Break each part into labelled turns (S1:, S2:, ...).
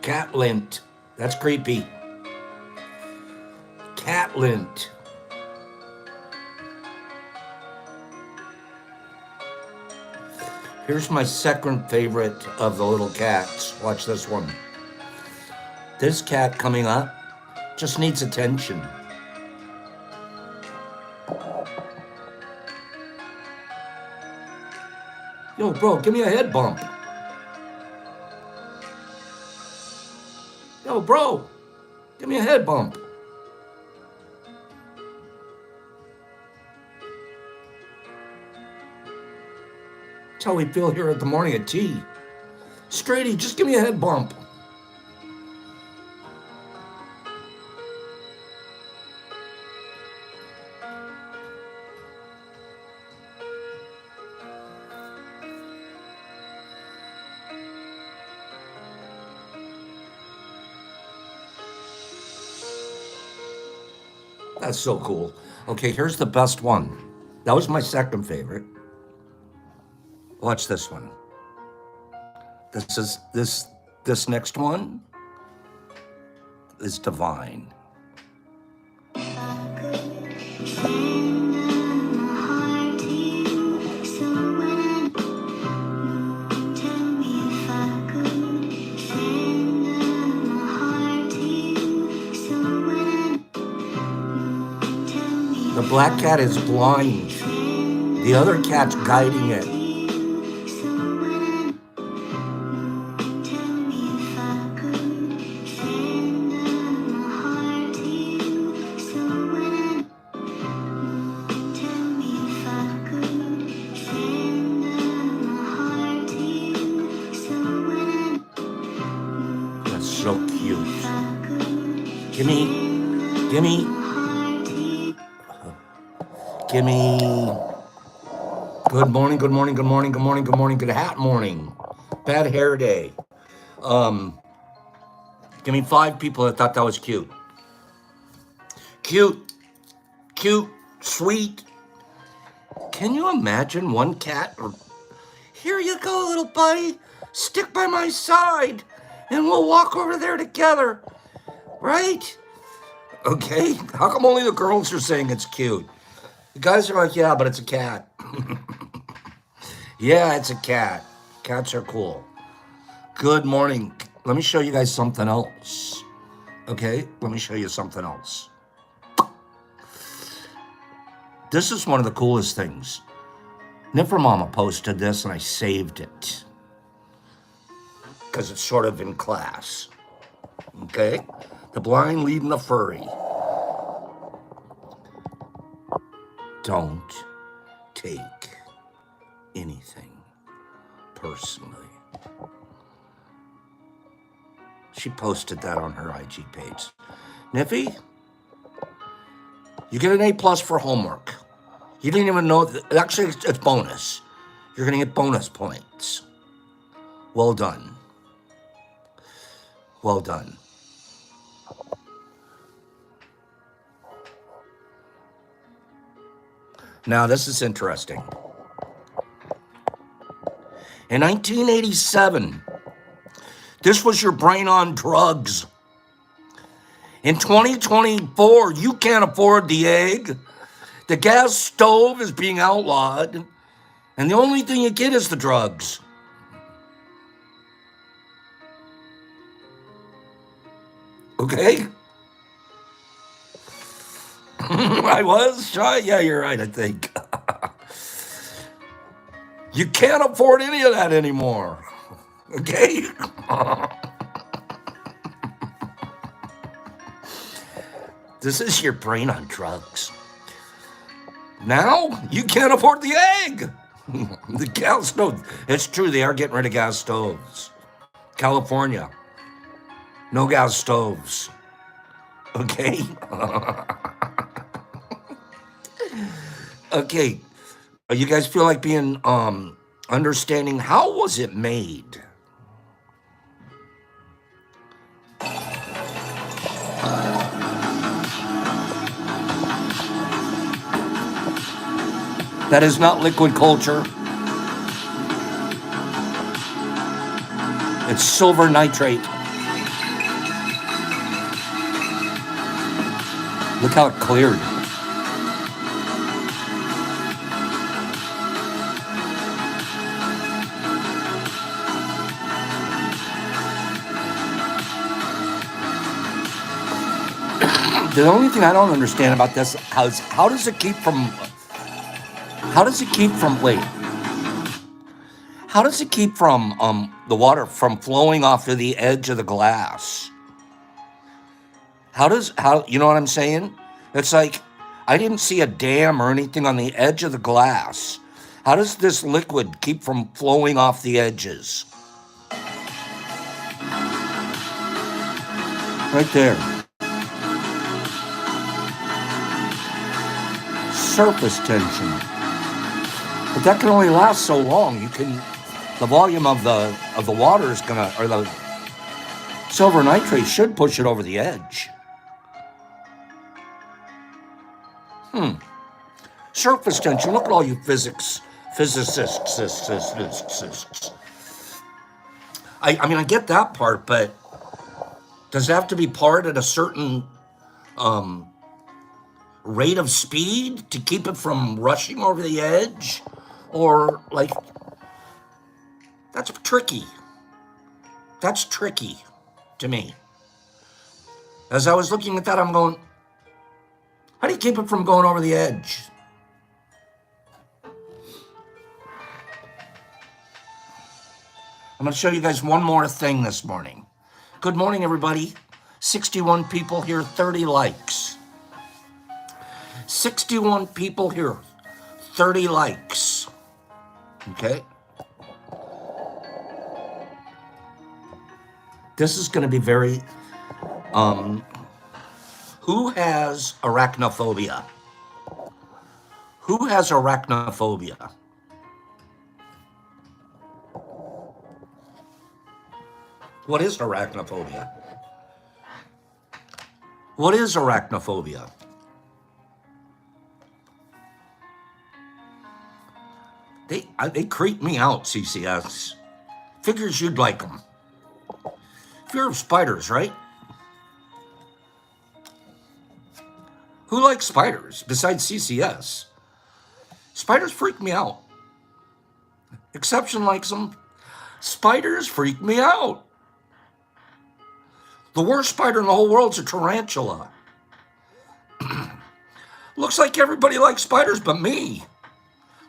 S1: Cat lint. That's creepy. Cat lint. Here's my second favorite of the little cats. Watch this one. This cat coming up just needs attention. Yo, bro, give me a head bump. Yo, bro, give me a head bump. That's how we feel here at the morning at tea. Straighty, just give me a head bump. That's so cool. Okay, here's the best one. That was my second favorite. Watch this one. This next one is divine. The black cat is blind. The other cat's guiding it. That's so cute. Gimme. Good morning, good morning, good morning, good morning, good morning, good hat morning. Bad hair day. Give me 5 people that thought that was cute. Cute, sweet. Can you imagine one cat? Here you go, little buddy. Stick by my side and we'll walk over there together. Right? Okay. How come only the girls are saying it's cute? The guys are like, yeah, but it's a cat. Yeah, it's a cat. Cats are cool. Good morning. Let me show you guys something else. Okay? Let me show you something else. This is one of the coolest things. Niffer Mama posted this and I saved it. Because it's sort of in class. Okay? The blind leading the furry. Don't take anything personally. She posted that on her IG page. Niffy, you get an A+ for homework. You didn't even know, actually it's bonus. You're gonna get bonus points. Well done. Well done. Now, this is interesting. In 1987, this was your brain on drugs. In 2024, you can't afford the egg. The gas stove is being outlawed. And the only thing you get is the drugs. Okay? I was shy. Yeah, you're right, I think. You can't afford any of that anymore. Okay? This is your brain on drugs. Now, you can't afford the egg. The gas stove. It's true, they are getting rid of gas stoves. California. No gas stoves. Okay? Okay, you guys feel like being understanding how was it made? That is not liquid culture. It's silver nitrate. Look how it cleared. The only thing I don't understand about this is how does it keep from wait, how does it keep from the water from flowing off to the edge of the glass? How you know what I'm saying? It's like I didn't see a dam or anything on the edge of the glass. How does this liquid keep from flowing off the edges? Right there. Surface tension. But that can only last so long. The volume of the water is gonna, or the silver nitrate should push it over the edge. Surface tension. Look at all you physicists. I mean, I get that part, but does it have to be part at a certain rate of speed to keep it from rushing over the edge? Or, like, that's tricky. That's tricky to me. As I was looking at that, I'm going, how do you keep it from going over the edge? I'm going to show you guys one more thing this morning. Good morning, everybody. 61 people here, 30 likes. 61 people here, 30 likes. Okay? This is going to be very... who has arachnophobia? Who has arachnophobia? What is arachnophobia? What is arachnophobia? They creep me out, CCS. Figures you'd like them. Fear of spiders, right? Who likes spiders besides CCS? Spiders freak me out. Exception likes them. Spiders freak me out. The worst spider in the whole world's a tarantula. Looks like everybody likes spiders but me.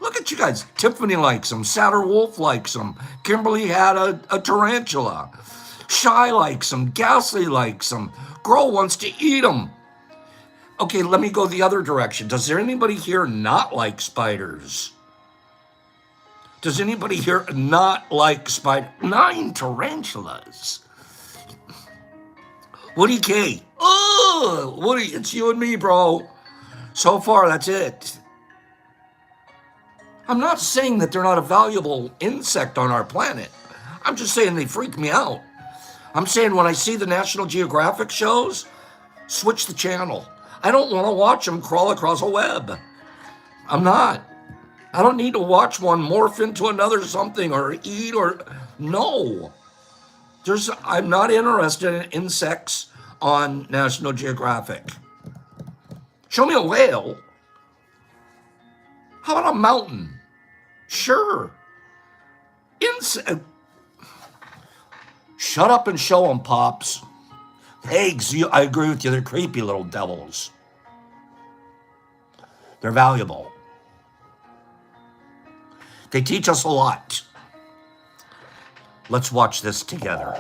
S1: Look at you guys. Tiffany likes them. Satter Wolf likes them. Kimberly had a tarantula. Shy likes them. Ghastly likes them. Girl wants to eat them. Okay, let me go the other direction. Does there anybody here not like spiders? Does anybody here not like spiders? 9 tarantulas. Woody K. Oh, Woody, it's you and me, bro. So far, that's it. I'm not saying that they're not a valuable insect on our planet. I'm just saying they freak me out. I'm saying when I see the National Geographic shows, switch the channel. I don't want to watch them crawl across a web. I'm not. I don't need to watch one morph into another something or eat or... No. I'm not interested in insects on National Geographic. Show me a whale. How about a mountain? Sure. Shut up and show them, Pops. Eggs, I agree with you. They're creepy little devils. They're valuable. They teach us a lot. Let's watch this together.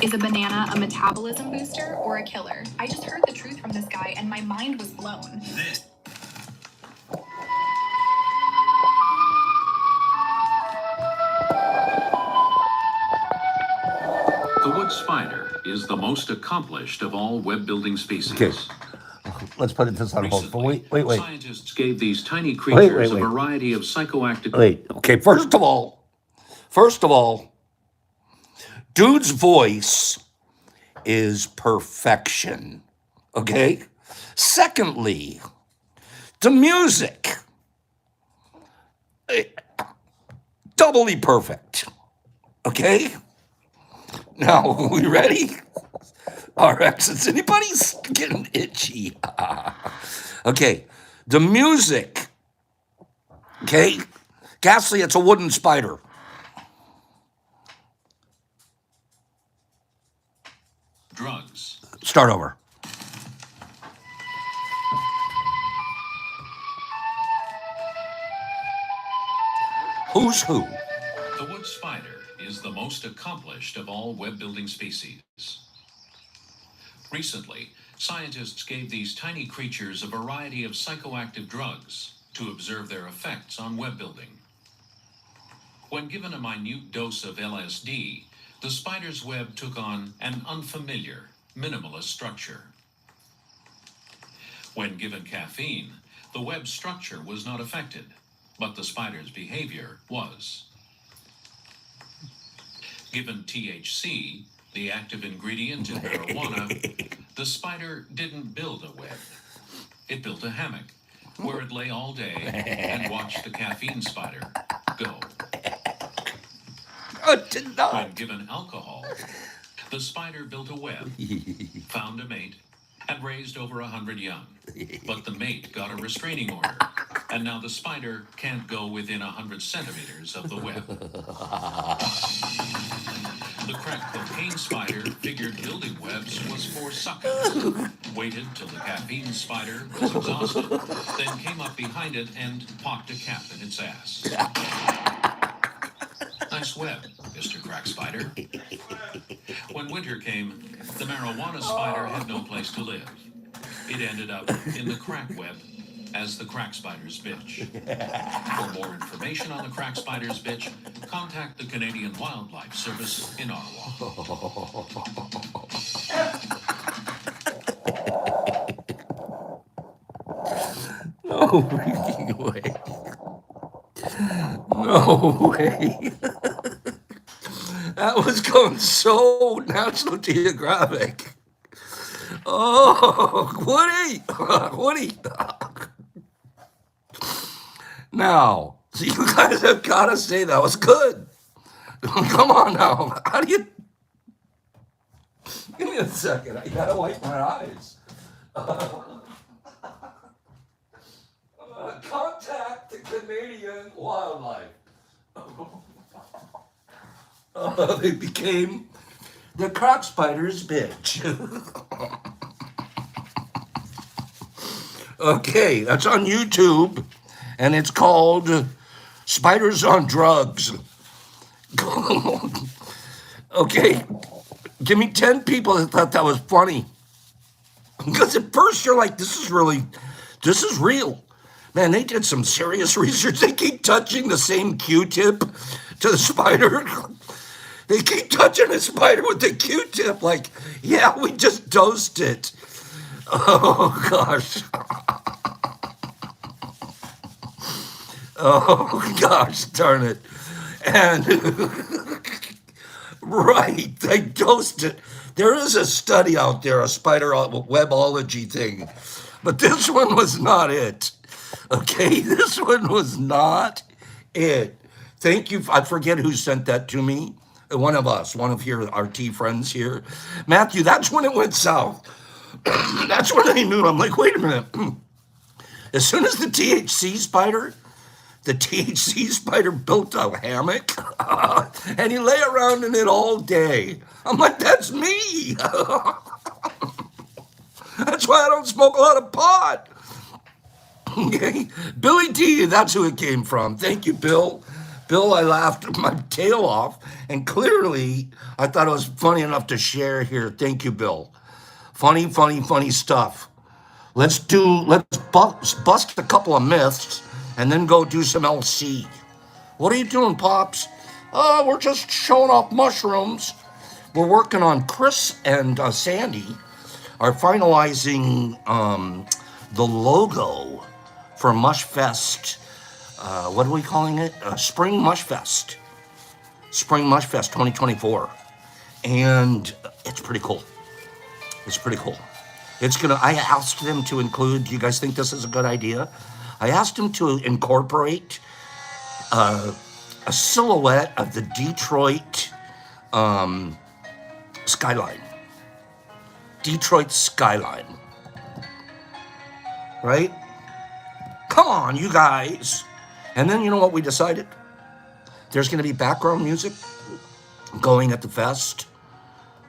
S2: Is a banana a metabolism booster or a killer? I just heard the truth from this guy and my mind was blown.
S3: The wood spider is the most accomplished of all web-building species.
S1: Okay. Let's put this on hold. Wait.
S3: Scientists gave these tiny creatures a variety of psychoactive...
S1: Okay, first of all, dude's voice is perfection, okay? Secondly, the music, doubly perfect, Okay? Now, are we ready? RX, is anybody's getting itchy? Okay, the music. Okay? Ghastly, it's a wooden spider.
S3: Drugs.
S1: Start over. Who's who?
S3: The wood spider is the most accomplished of all web-building species. Recently, scientists gave these tiny creatures a variety of psychoactive drugs to observe their effects on web building. When given a minute dose of LSD, the spider's web took on an unfamiliar, minimalist structure. When given caffeine, the web structure was not affected, but the spider's behavior was. Given THC, the active ingredient in marijuana, the spider didn't build a web. It built a hammock where it lay all day and watched the caffeine spider go. When given alcohol, the spider built a web, found a mate, and raised over 100 young. But the mate got a restraining order, and now the spider can't go within 100 centimeters of the web. The crack cocaine spider figured building webs was for suckers, waited till the caffeine spider was exhausted, then came up behind it and popped a cap in its ass. Nice web, Mr. Crack Spider. When winter came, the marijuana spider had no place to live. It ended up in the crack web as the crack spider's bitch. For more information on the crack spider's bitch, contact the Canadian Wildlife Service in Ottawa.
S1: No freaking way. No way. That was going so National Geographic. Oh, Woody! Woody! Now, so you guys have got to say that was good. Come on now. How do you... Give me a second. I got to wipe my eyes. Contact the Canadian Wildlife. They became the crack spider's bitch. Okay, that's on YouTube, and it's called Spiders on Drugs. Okay, give me 10 people that thought that was funny. Because at first you're like, this is real. Man, they did some serious research. They keep touching the same Q-tip to the spider. They keep touching the spider with the Q-tip like, yeah, we just dosed it. Oh, gosh. Oh, gosh, darn it. And, right, they dosed it. There is a study out there, a spider webology thing. But this one was not it. Okay, this one was not it. Thank you. I forget who sent that to me. One of us, one of our T friends here. Matthew, that's when it went south. That's when I knew. I'm like, wait a minute. As soon as the THC spider built a hammock, and he lay around in it all day. I'm like, that's me. That's why I don't smoke a lot of pot. Okay, Billy D, that's who it came from. Thank you, Bill. Bill, I laughed my tail off, and clearly I thought it was funny enough to share here. Thank you, Bill. Funny, funny, funny stuff. Let's bust a couple of myths and then go do some LC. What are you doing, Pops? We're just showing off mushrooms. We're working on Chris and Sandy are finalizing the logo for Mush Fest. What are we calling it? Spring Mush Fest. Spring Mush Fest 2024. And it's pretty cool. It's pretty cool. I asked them to include, do you guys think this is a good idea? I asked them to incorporate a silhouette of the Detroit skyline. Detroit skyline. Right? Come on, you guys. And then you know what we decided? There's going to be background music going at the fest.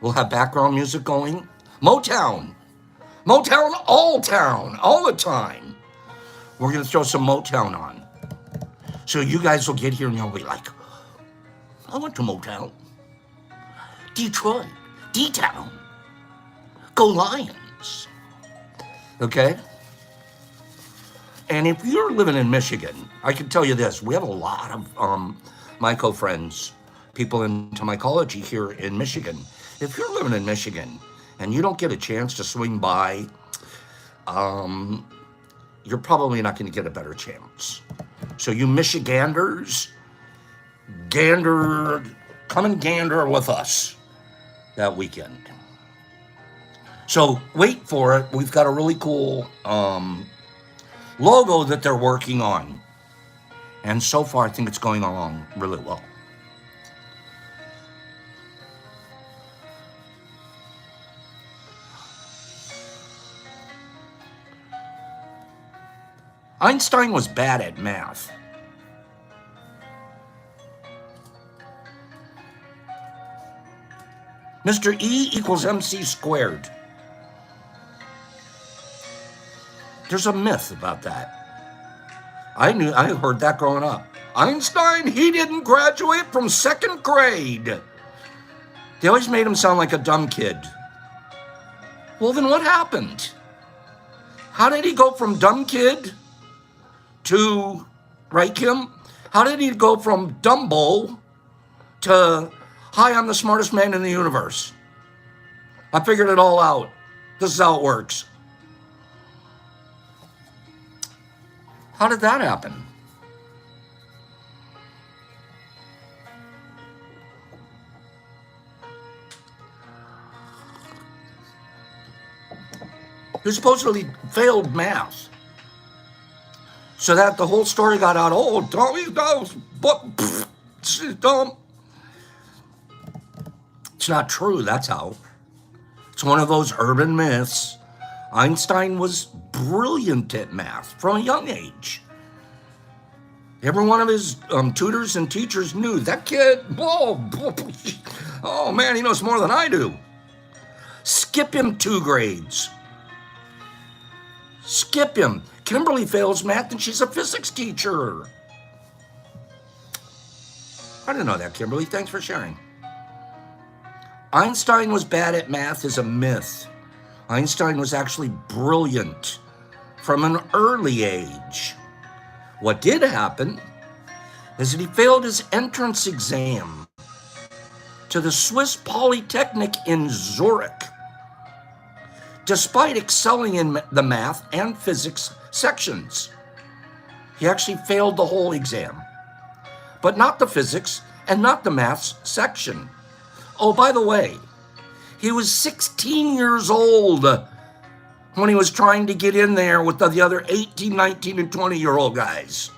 S1: We'll have background music going. Motown. Motown all town, all the time. We're going to throw some Motown on. So you guys will get here and you'll be like, I went to Motown. Detroit. D-Town. Go Lions. Okay? And if you're living in Michigan, I can tell you this. We have a lot of myco friends, people into mycology here in Michigan. If you're living in Michigan and you don't get a chance to swing by, you're probably not going to get a better chance. So you Michiganders, come and gander with us that weekend. So wait for it. We've got a really cool logo that they're working on. And so far, I think it's going along really well. Einstein was bad at math. Mr. E equals MC squared. There's a myth about that. I heard that growing up. Einstein, he didn't graduate from second grade. They always made him sound like a dumb kid. Well, then what happened? How did he go from dumb kid to, right, Kim? How did he go from Dumbo to, hi, I'm the smartest man in the universe? I figured it all out. This is how it works. How did that happen? He supposedly failed math. So that the whole story got out, oh, dumb. It's not true, that's how. It's one of those urban myths. Einstein was brilliant at math from a young age. Every one of his tutors and teachers knew that kid, oh man, he knows more than I do. Skip him 2 grades. Skip him. Kimberly fails math and she's a physics teacher. I didn't know that, Kimberly. Thanks for sharing. Einstein was bad at math is a myth. Einstein was actually brilliant from an early age. What did happen is that he failed his entrance exam to the Swiss Polytechnic in Zurich. Despite excelling in the math and physics sections, he actually failed the whole exam, but not the physics and not the maths section. Oh, by the way, he was 16 years old when he was trying to get in there with the other 18, 19, and 20-year-old guys.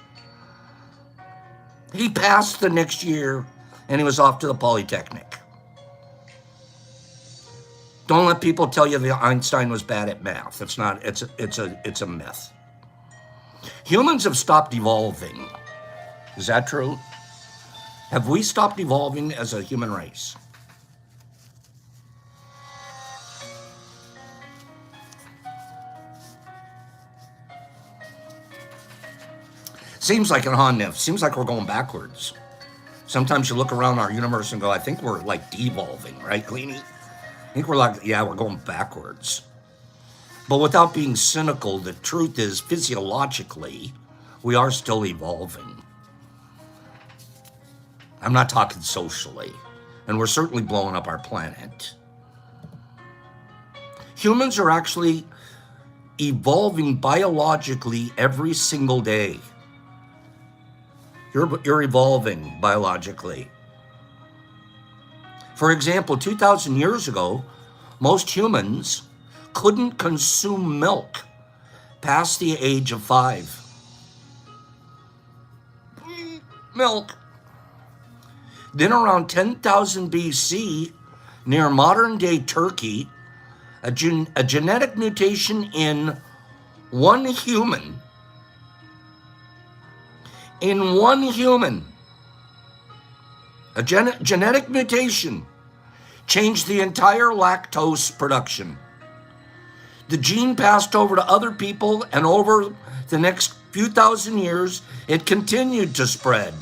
S1: He passed the next year, and he was off to the Polytechnic. Don't let people tell you that Einstein was bad at math. It's not. It's a myth. Humans have stopped evolving. Is that true? Have we stopped evolving as a human race? Seems like seems like we're going backwards. Sometimes you look around our universe and go, I think we're like devolving, right, Cleanie? I think we're like, yeah, we're going backwards. But without being cynical, the truth is physiologically, we are still evolving. I'm not talking socially. And we're certainly blowing up our planet. Humans are actually evolving biologically every single day. You're evolving biologically. For example, 2,000 years ago, most humans couldn't consume milk past the age of 5. Milk. Then around 10,000 BC, near modern-day Turkey, a genetic mutation in one human, a genetic mutation changed the entire lactose production. The gene passed over to other people, and over the next few thousand years, it continued to spread.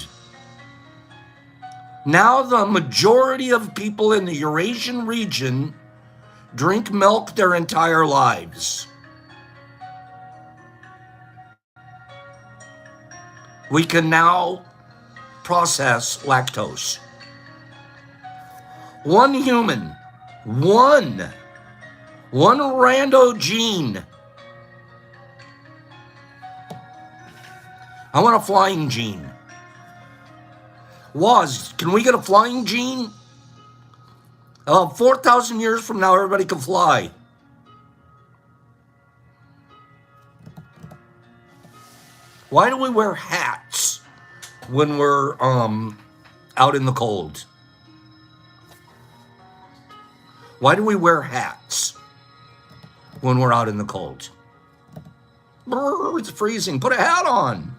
S1: Now the majority of people in the Eurasian region drink milk their entire lives. We can now process lactose. One human, one rando gene. I want a flying gene. Woz, can we get a flying gene? 4,000 years from now, everybody can fly. Why do we wear hats when we're out in the cold? Why do we wear hats when we're out in the cold? Brr, it's freezing. Put a hat on.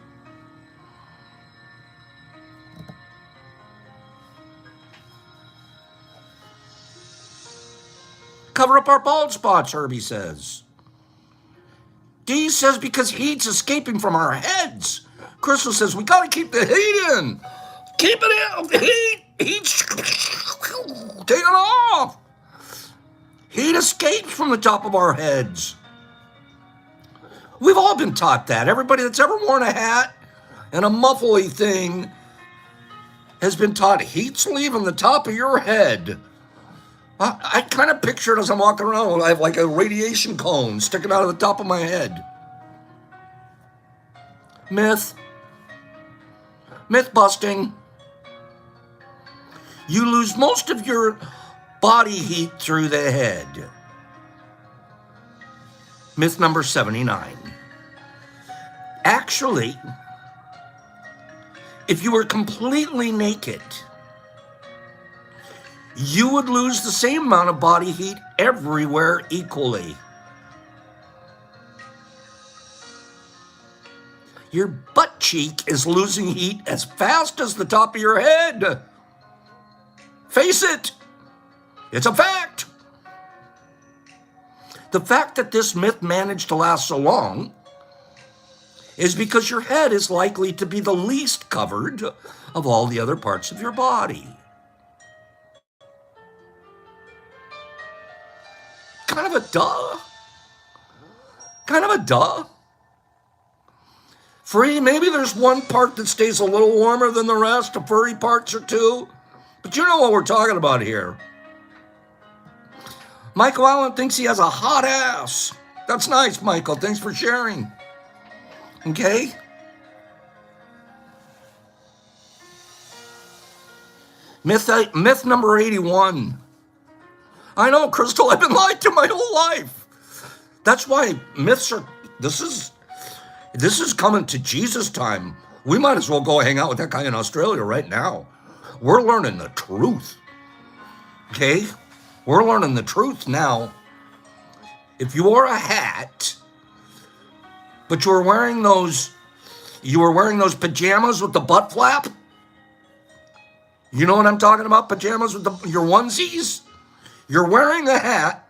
S1: Cover up our bald spots, Herbie says. Dee says because heat's escaping from our heads. Crystal says we gotta keep the heat in. Keep it in. The heat's take it off. Heat escapes from the top of our heads. We've all been taught that. Everybody that's ever worn a hat and a muffly thing has been taught heat's leaving the top of your head. I kind of picture it as I'm walking around. I have like a radiation cone sticking out of the top of my head. Myth busting. You lose most of your body heat through the head. Myth number 79. Actually, if you were completely naked, you would lose the same amount of body heat everywhere equally. Your butt cheek is losing heat as fast as the top of your head. Face it, it's a fact. The fact that this myth managed to last so long is because your head is likely to be the least covered of all the other parts of your body. Kind of a duh. Free, maybe there's one part that stays a little warmer than the rest, the furry parts are too. But you know what we're talking about here. Michael Allen thinks he has a hot ass. That's nice, Michael. Thanks for sharing. Okay? Myth number 81. I know, Crystal, I've been lied to my whole life. That's why myths are, this is coming to Jesus time. We might as well go hang out with that guy in Australia right now. We're learning the truth. Okay? We're learning the truth now. If you wore a hat, but you were wearing those pajamas with the butt flap, you know what I'm talking about? Pajamas with your onesies? You're wearing the hat,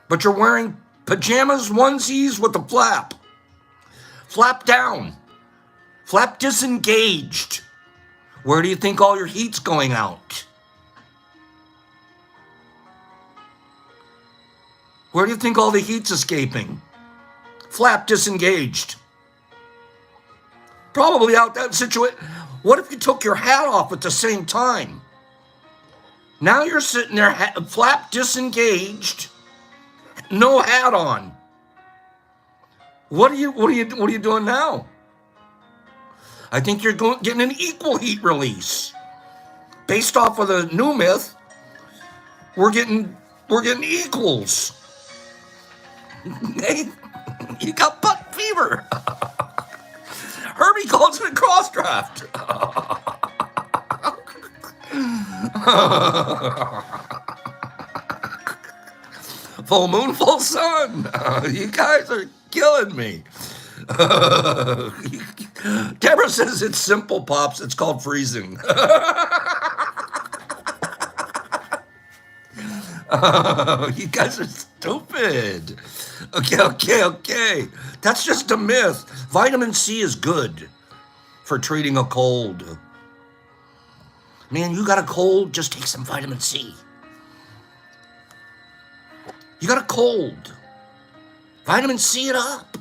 S1: but you're wearing pajamas, onesies with the flap. Flap down. Flap disengaged. Where do you think all your heat's going out? Where do you think all the heat's escaping? Flap disengaged. Probably out that situation. What if you took your hat off at the same time? Now you're sitting there, flap disengaged, no hat on. What are you doing now? I think you're getting an equal heat release. Based off of the new myth, we're getting equals. Hey, you got butt fever. Herbie calls it a cross draft. Full moon, full sun. You guys are killing me. Deborah says it's simple, Pops. It's called freezing. You guys are stupid. Okay. That's just a myth. Vitamin C is good for treating a cold. Man, you got a cold, just take some vitamin C. You got a cold. Vitamin C it up.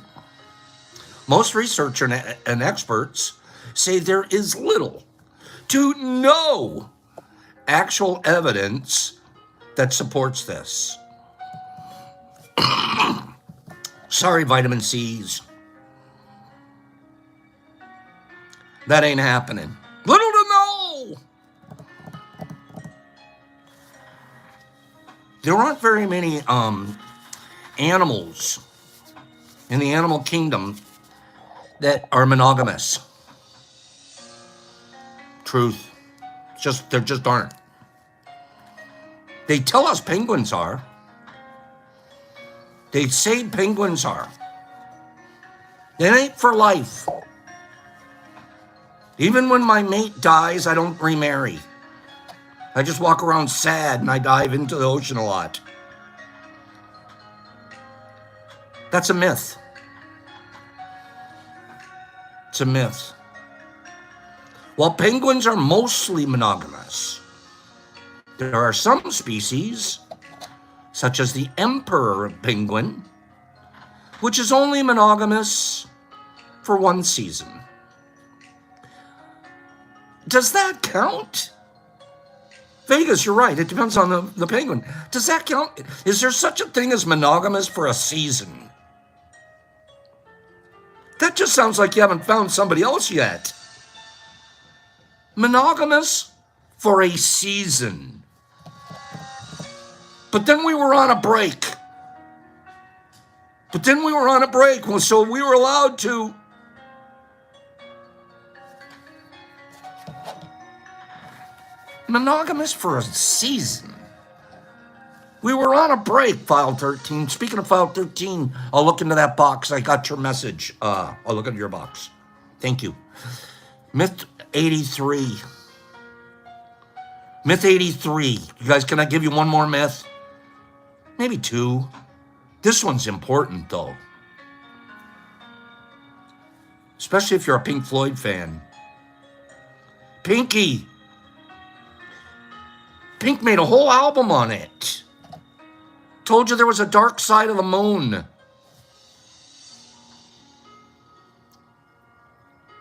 S1: Most researchers and experts say there is little to no actual evidence that supports this. Sorry, vitamin C's. That ain't happening. Little to no. There aren't very many animals in the animal kingdom that are monogamous. Truth. There just aren't. They tell us penguins are. They say penguins are. It ain't for life. Even when my mate dies, I don't remarry. I just walk around sad and I dive into the ocean a lot. That's a myth. It's a myth. While penguins are mostly monogamous, there are some species, such as the emperor penguin, which is only monogamous for one season. Does that count? Vegas, you're right. It depends on the penguin. Does that count? Is there such a thing as monogamous for a season? That just sounds like you haven't found somebody else yet. Monogamous for a season. But then we were on a break. So we were allowed to. Monogamous for a season. We were on a break, File 13. Speaking of File 13, I'll look into that box. I got your message. I'll look into your box. Thank you. Myth 83. Myth 83. You guys, can I give you one more myth? Maybe two. This one's important, though. Especially if you're a Pink Floyd fan. Pinky. Pink made a whole album on it. Told you there was a dark side of the moon.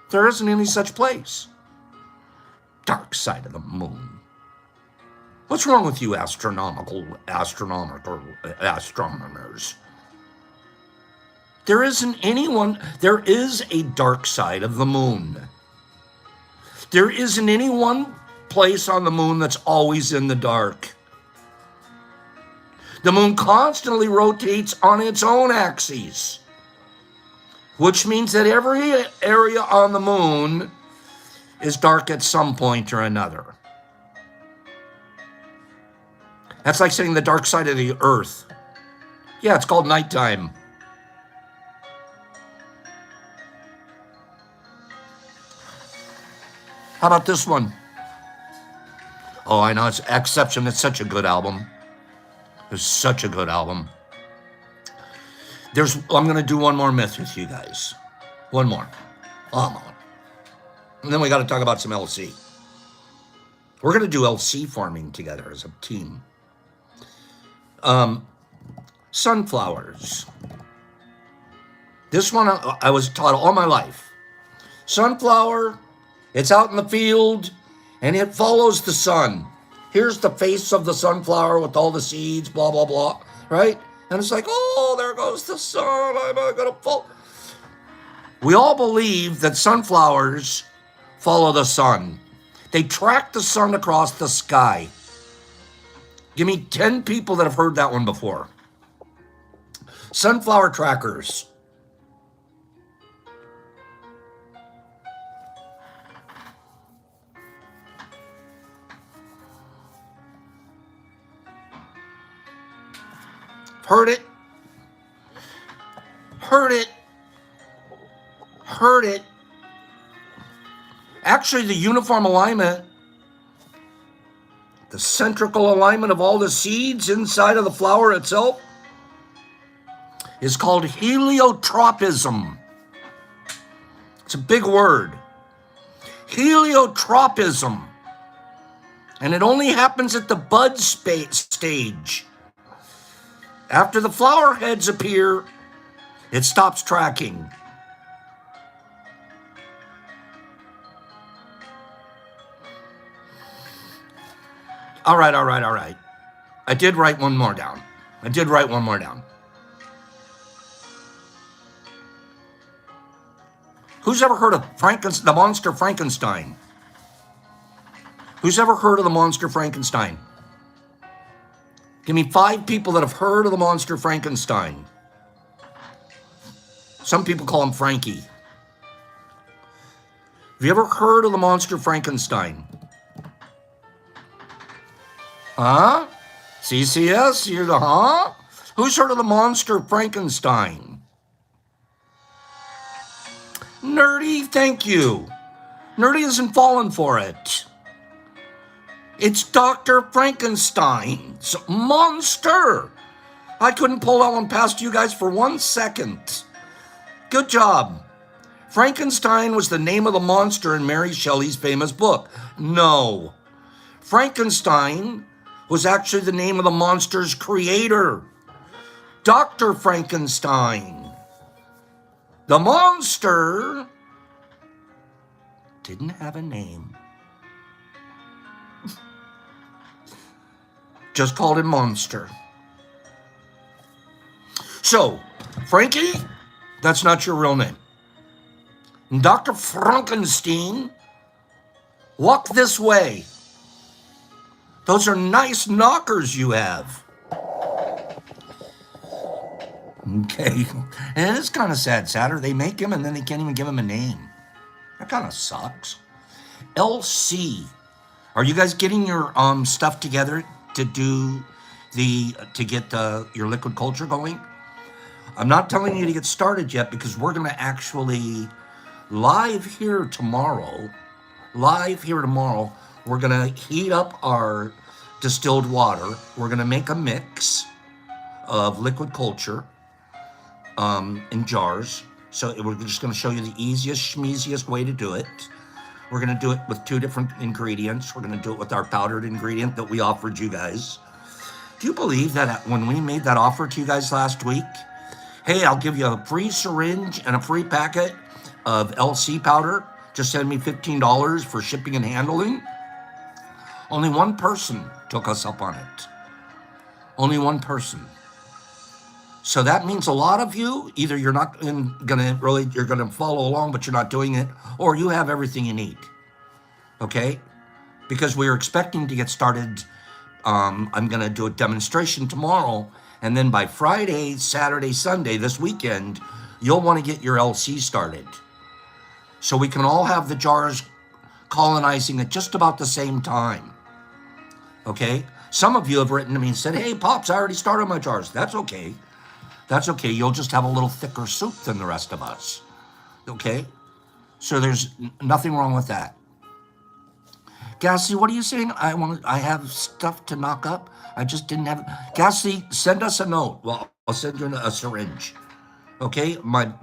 S1: There isn't any such place. Dark side of the moon. What's wrong with you astronomers? There is a dark side of the moon. There isn't any one place on the moon that's always in the dark. The moon constantly rotates on its own axis, which means that every area on the moon is dark at some point or another. That's like saying the dark side of the earth. Yeah, it's called nighttime. How about this one? Oh, I know, it's Exception. It's such a good album. It's such a good album. I'm going to do one more myth with you guys. One more. Come on. And then we got to talk about some LC. We're going to do LC farming together as a team. Sunflowers. This one I was taught all my life. Sunflower, it's out in the field, and it follows the sun. Here's the face of the sunflower with all the seeds, blah, blah, blah, right? And it's like, oh, there goes the sun. I'm going to fall. We all believe that sunflowers follow the sun. They track the sun across the sky. Give me 10 people that have heard that one before. Sunflower trackers. Heard it. Heard it. Heard it. Actually, the uniform alignment, the centrical alignment of all the seeds inside of the flower itself, is called heliotropism. It's a big word. Heliotropism. And it only happens at the bud stage. After the flower heads appear, it stops tracking. All right. I did write one more down. Who's ever heard of the monster Frankenstein? Who's ever heard of the monster Frankenstein? Give me 5 people that have heard of the monster Frankenstein. Some people call him Frankie. Have you ever heard of the monster Frankenstein? Huh? CCS? You're the huh? Who's heard of the monster Frankenstein? Nerdy, thank you. Nerdy isn't falling for it. It's Dr. Frankenstein's monster. I couldn't pull that one past you guys for 1 second. Good job. Frankenstein was the name of the monster in Mary Shelley's famous book. No. Frankenstein was actually the name of the monster's creator, Dr. Frankenstein. The monster didn't have a name. Just called him Monster. So, Frankie, that's not your real name. Dr. Frankenstein, walk this way. Those are nice knockers you have. Okay. And it's kind of sadder. They make him and then they can't even give him a name. That kind of sucks. LC. Are you guys getting your stuff together to get your liquid culture going? I'm not telling you to get started yet because we're going to actually live here tomorrow, we're going to heat up our distilled water. We're going to make a mix of liquid culture in jars. So we're just going to show you the easiest, schmeasiest way to do it. We're going to do it with 2 different ingredients. We're going to do it with our powdered ingredient that we offered you guys. Do you believe that when we made that offer to you guys last week, hey, I'll give you a free syringe and a free packet of LC powder. Just send me $15 for shipping and handling. Only one person took us up on it. Only one person. So that means a lot of you, either you're not you're gonna follow along, but you're not doing it, or you have everything you need. Okay? Because we're expecting to get started. I'm gonna do a demonstration tomorrow, and then by Friday, Saturday, Sunday, this weekend, you'll want to get your LC started. So we can all have the jars colonizing at just about the same time. Okay? Some of you have written to me and said, hey, Pops, I already started my jars. That's okay. That's okay. You'll just have a little thicker soup than the rest of us. Okay? So there's nothing wrong with that. Gassy, what are you saying? I have stuff to knock up. I just didn't have. Gassy, send us a note. Well, I'll send you a syringe. Okay? My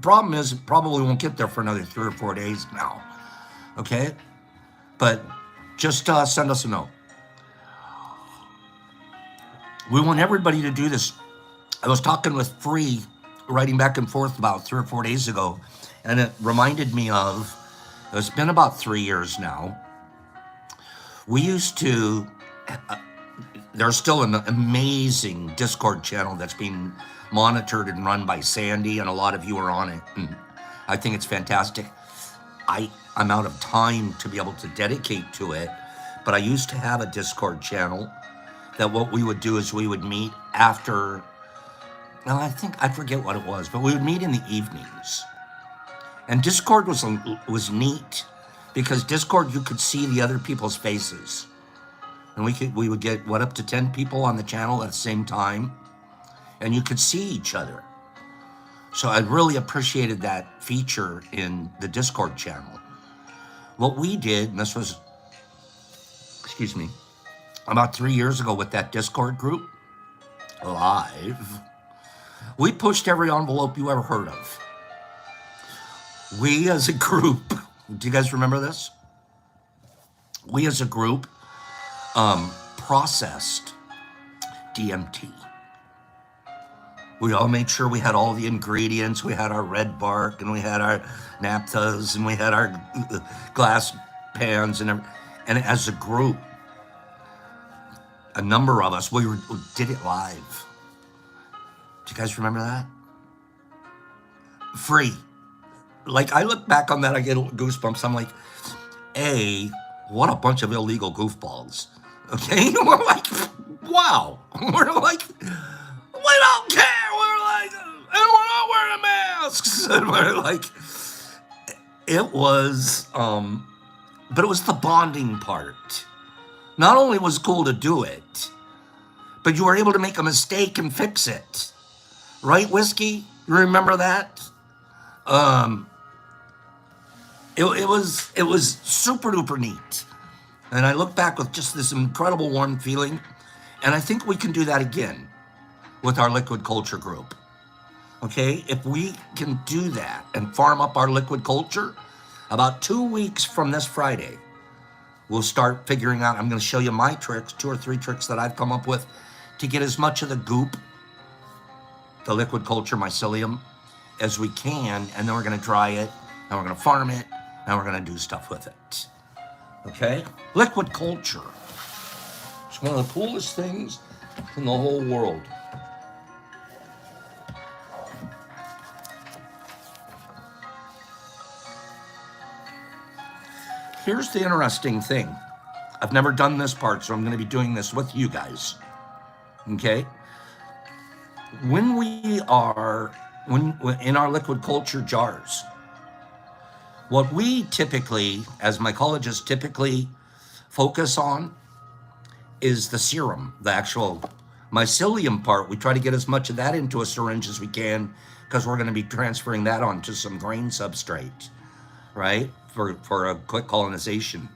S1: problem is it probably won't get there for another 3 or 4 days now. Okay? But just send us a note. We want everybody to do this. I was talking with Free, writing back and forth about 3 or 4 days ago, and it reminded me of, it's been about 3 years now. We used to, there's still an amazing Discord channel that's being monitored and run by Sandy, and a lot of you are on it, and I think it's fantastic. I'm out of time to be able to dedicate to it, but I used to have a Discord channel that what we would do is we would meet after, well, I forget what it was, but we would meet in the evenings. And Discord was neat because Discord, you could see the other people's faces. And we would get, up to 10 people on the channel at the same time. and you could see each other. So I really appreciated that feature in the Discord channel. What we did, and this was, excuse me, about 3 years ago with that Discord group, live, we pushed every envelope you ever heard of. We as a group, do you guys remember this? We as a group processed DMT. We all made sure we had all the ingredients. We had our red bark, and we had our naphthas, and we had our glass pans, and as a group, a number of us, we did it live. Do you guys remember that? Free. Like, I look back on that, I get goosebumps. I'm like, what a bunch of illegal goofballs. Okay? We're like, wow. We're like, we don't care. We're like, and we're not wearing masks. And we're like, it was, but it was the bonding part. Not only was it cool to do it, but you were able to make a mistake and fix it. Right, Whiskey? You remember that? It was super duper neat. And I look back with just this incredible warm feeling. And I think we can do that again with our liquid culture group. Okay? If we can do that and farm up our liquid culture, about 2 weeks from this Friday, we'll start figuring out, I'm going to show you my tricks, 2 or 3 tricks that I've come up with to get as much of the goop, the liquid culture mycelium, as we can. And then we're going to dry it, and we're going to farm it, and we're going to do stuff with it. Okay? Liquid culture. It's one of the coolest things in the whole world. Here's the interesting thing. I've never done this part, so I'm going to be doing this with you guys. Okay? When we are in our liquid culture jars, what we typically, as mycologists typically focus on, is the serum, the actual mycelium part. We try to get as much of that into a syringe as we can, because we're going to be transferring that onto some grain substrate, right? For a quick colonization.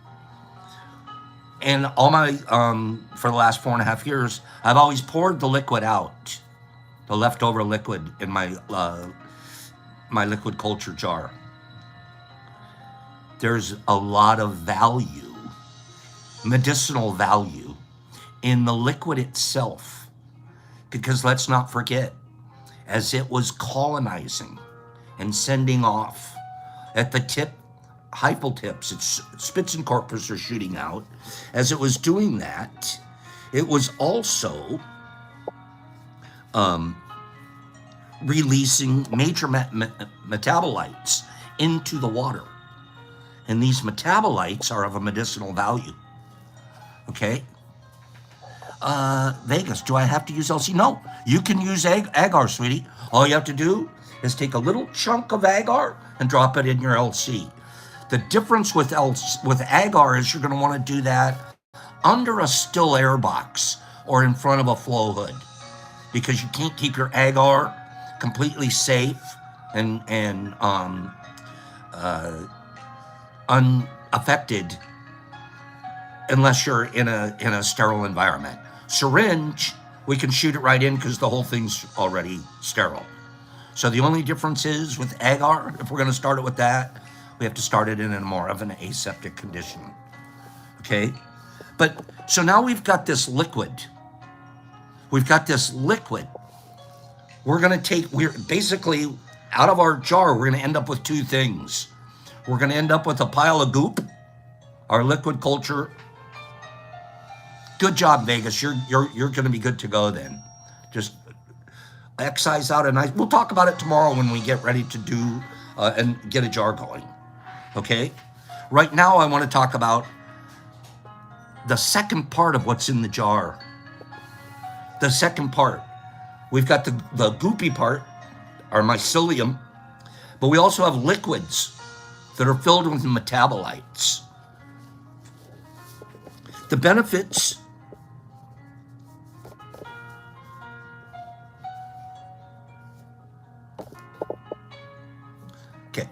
S1: And all my, for the last 4.5 years, I've always poured the liquid out, the leftover liquid in my my liquid culture jar. There's a lot of value, medicinal value, in the liquid itself. Because let's not forget, as it was colonizing and sending off at the tip, hyphal tips, its spits and corpus are shooting out. As it was doing that, it was also releasing major metabolites into the water. And these metabolites are of a medicinal value. Okay? Vegas, do I have to use LC? No, you can use agar, sweetie. All you have to do is take a little chunk of agar and drop it in your LC. The difference with agar is you're going to want to do that under a still air box or in front of a flow hood, because you can't keep your agar completely safe and unaffected unless you're in a sterile environment. Syringe, we can shoot it right in because the whole thing's already sterile. So the only difference is with agar, if we're going to start it with that, we have to start it in a more of an aseptic condition. Okay? But so now we've got this liquid. We're going to we're basically out of our jar, we're going to end up with 2 things. We're going to end up with a pile of goop, our liquid culture. Good job, Vegas. You're going to be good to go then. Just excise out a nice. We'll talk about it tomorrow when we get ready to do and get a jar going. Okay? Right now, I want to talk about the second part of what's in the jar. The second part. We've got the goopy part, our mycelium, but we also have liquids that are filled with metabolites. The benefits Okay.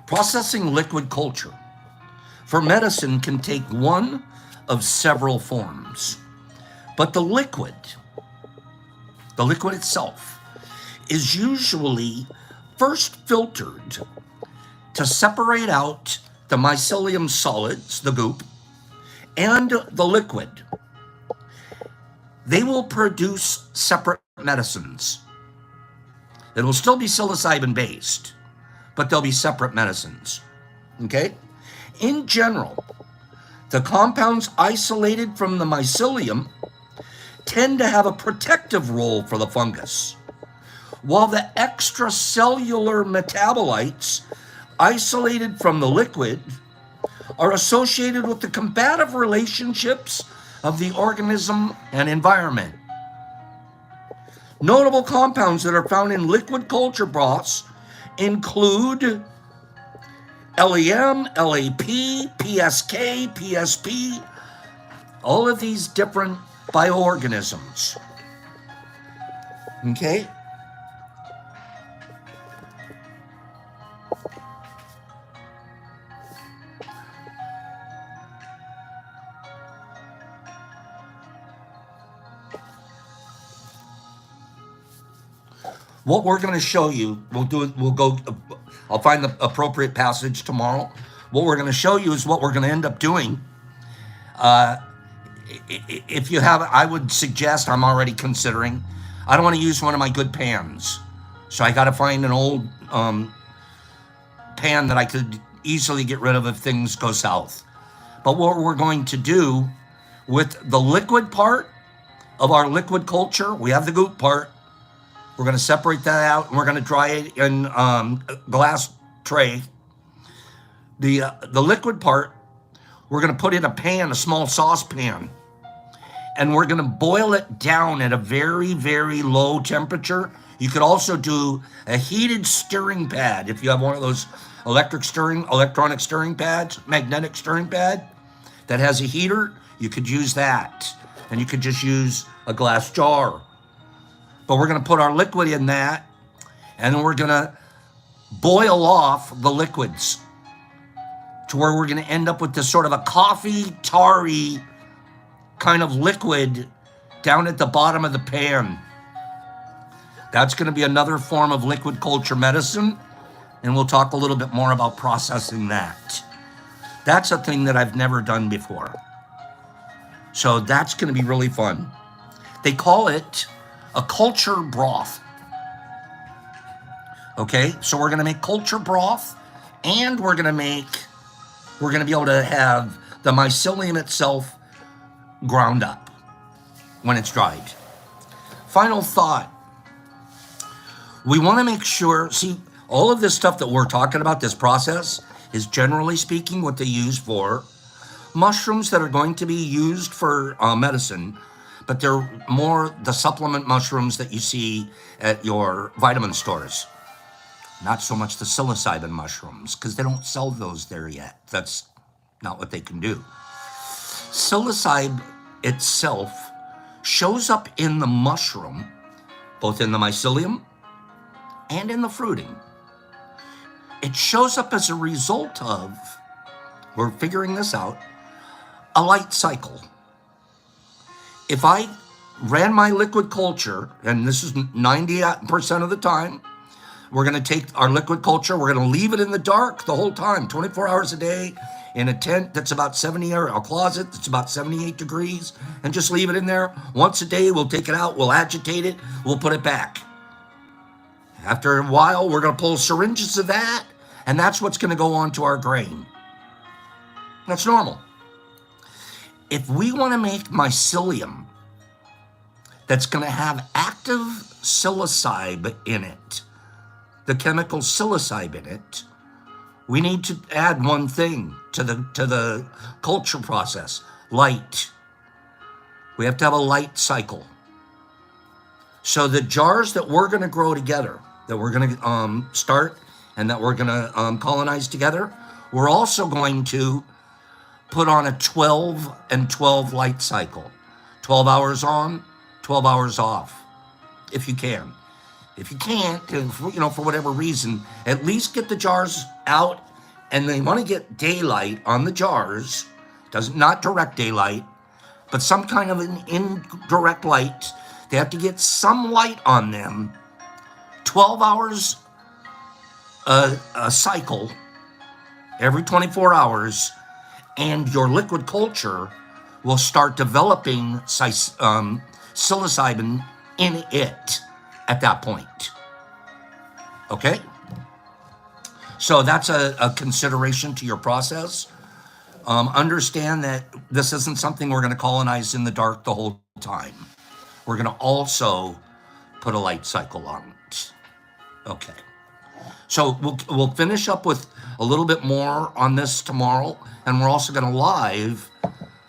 S1: Processing liquid culture for medicine can take one of several forms. But the liquid itself, is usually first filtered to separate out the mycelium solids, the goop, and the liquid. They will produce separate medicines. It will still be psilocybin based, but they'll be separate medicines. Okay? In general, the compounds isolated from the mycelium tend to have a protective role for the fungus, while the extracellular metabolites isolated from the liquid are associated with the combative relationships of the organism and environment. Notable compounds that are found in liquid culture broths include LEM, LAP, PSK, PSP, all of these different bioorganisms. Okay? What we're going to show you, I'll find the appropriate passage tomorrow. What we're going to show you is what we're going to end up doing. If you have, I would suggest, I'm already considering, I don't want to use one of my good pans. So I got to find an old pan that I could easily get rid of if things go south. But what we're going to do with the liquid part of our liquid culture, we have the goop part. We're going to separate that out and we're going to dry it in a glass tray. The liquid part, we're going to put in a pan, a small saucepan, and we're going to boil it down at a very, very low temperature. You could also do a heated stirring pad. If you have one of those electronic stirring pads, magnetic stirring pad that has a heater, you could use that. And you could just use a glass jar. But we're going to put our liquid in that, and then we're going to boil off the liquids to where we're going to end up with this sort of a coffee, tarry kind of liquid down at the bottom of the pan. That's going to be another form of liquid culture medicine, and we'll talk a little bit more about processing that. That's a thing that I've never done before. So that's going to be really fun. They call it a culture broth. Okay, so we're going to make culture broth, and we're going to be able to have the mycelium itself ground up when it's dried. Final thought. We want to make sure, see, all of this stuff that we're talking about, this process, is generally speaking what they use for mushrooms that are going to be used for medicine, but they're more the supplement mushrooms that you see at your vitamin stores. Not so much the psilocybin mushrooms, because they don't sell those there yet. That's not what they can do. Psilocybin itself shows up in the mushroom, both in the mycelium and in the fruiting. It shows up as a result of, we're figuring this out, a light cycle. If I ran my liquid culture, and this is 90% of the time, we're going to take our liquid culture, we're going to leave it in the dark the whole time, 24 hours a day, in a tent that's about 70, or a closet that's about 78 degrees, and just leave it in there. Once a day, we'll take it out, we'll agitate it, we'll put it back. After a while, we're going to pull syringes of that, and that's what's going to go on to our grain. That's normal. If we want to make mycelium that's going to have active psilocybe in it, the chemical psilocybe in it, we need to add one thing to the culture process: light. We have to have a light cycle. So the jars that we're going to grow together, that we're going to start and that we're going to colonize together, we're also going to put on a 12 and 12 light cycle. 12 hours on, 12 hours off, if you can. If you can't, for whatever reason, at least get the jars out, and they want to get daylight on the jars, not direct daylight, but some kind of an indirect light. They have to get some light on them, 12 hours a cycle, every 24 hours, and your liquid culture will start developing psilocybin in it at that point. Okay? So that's a consideration to your process. Understand that this isn't something we're going to colonize in the dark the whole time. We're going to also put a light cycle on it. Okay. So we'll finish up with a little bit more on this tomorrow, and we're also going to live.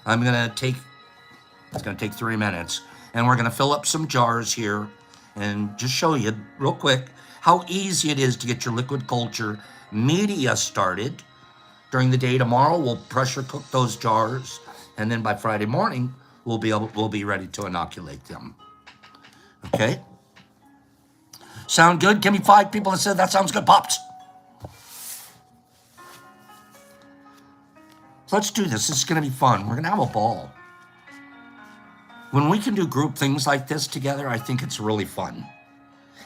S1: It's going to take 3 minutes, and we're going to fill up some jars here and just show you real quick how easy it is to get your liquid culture media started. During the day tomorrow, we'll pressure cook those jars, and then by Friday morning, we'll be ready to inoculate them. Okay? Sound good? Give me 5 people that said that sounds good, Pops. Let's do this. This is going to be fun. We're going to have a ball. When we can do group things like this together, I think it's really fun.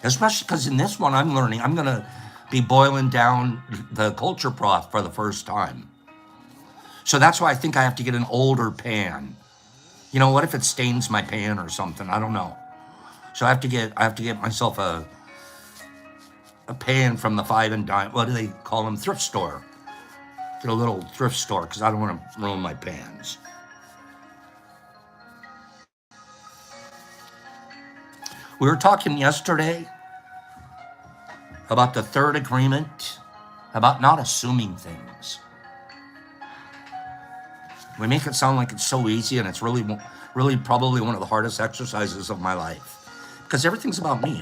S1: Especially because in this one, I'm going to be boiling down the culture broth for the first time. So that's why I think I have to get an older pan. What if it stains my pan or something? I don't know. So I have to get myself a pan from the 5 and dime. What do they call them? Thrift store. Get a little thrift store because I don't want to ruin my pans. We were talking yesterday about the third agreement, about not assuming things. We make it sound like it's so easy, and it's really probably one of the hardest exercises of my life. Because everything's about me,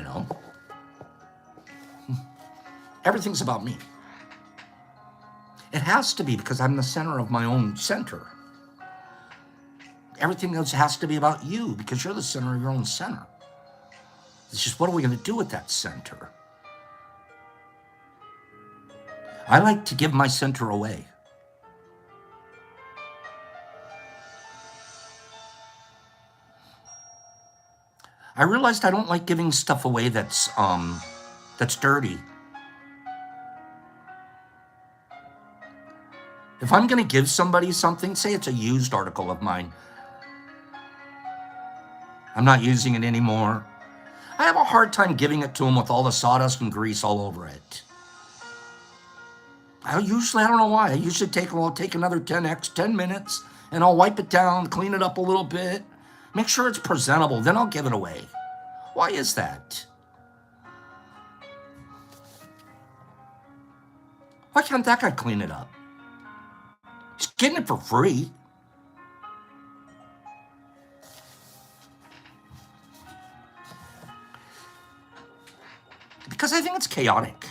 S1: Everything's about me. It has to be, because I'm the center of my own center. Everything else has to be about you, because you're the center of your own center. It's just, what are we going to do with that center? I like to give my center away. I realized I don't like giving stuff away that's dirty. If I'm going to give somebody something, say it's a used article of mine, I'm not using it anymore, I have a hard time giving it to them with all the sawdust and grease all over it. I don't know why. I usually take another 10 minutes, and I'll wipe it down, clean it up a little bit, make sure it's presentable, then I'll give it away. Why is that? Why can't that guy clean it up? He's getting it for free. Because I think it's chaotic.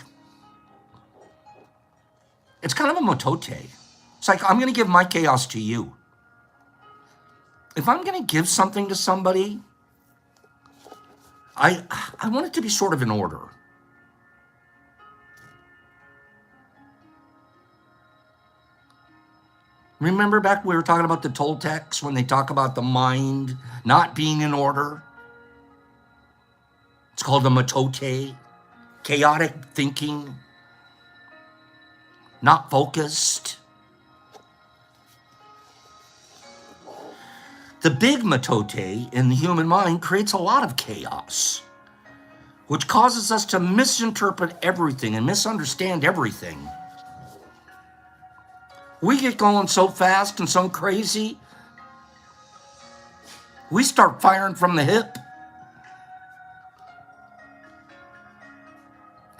S1: It's kind of a motote. It's like, I'm going to give my chaos to you. If I'm going to give something to somebody, I want it to be sort of in order. Remember back we were talking about the Toltecs when they talk about the mind not being in order? It's called the motote. Chaotic thinking. Not focused. The big motote in the human mind creates a lot of chaos, which causes us to misinterpret everything and misunderstand everything. We get going so fast and so crazy, we start firing from the hip.